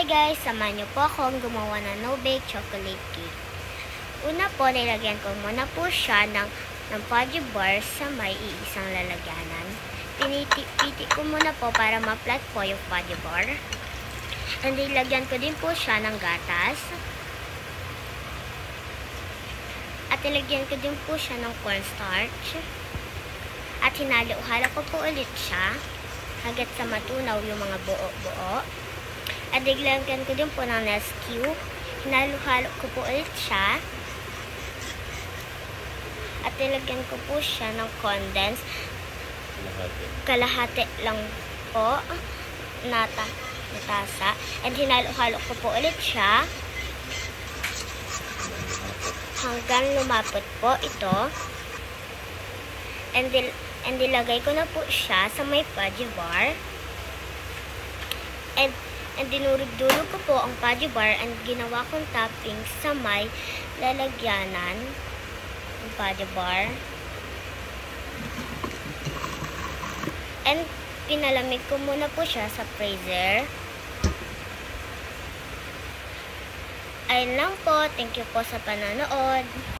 Hi guys! Samahan niyo po akong gumawa ng no-bake chocolate cake. Una po, nilagyan ko muna po siya ng fudge bar sa may iisang lalagyanan. Piniti ko muna po para ma-flat po yung fudge bar. And nilagyan ko din po siya ng gatas. At nilagyan ko din po siya ng cornstarch. At hinalo-halo ko po ulit siya hanggat sa matunaw yung mga buo-buo. At nilagyan ko din po ng Nesquik. Hinalo-halo ko po ulit siya. At nilagyan ko po siya ng condensed. Kalahati lang po na tasa. And hinalo-halo ko po ulit siya hanggang lumapot po ito. And nilagay ko na po siya sa may fudge bar. And dinurog-durog ko po ang fudge bar and ginawa kong topping sa may lalagyanan ng fudge bar. And pinalamig ko muna po siya sa freezer. Ayun lang po. Thank you po sa panonood.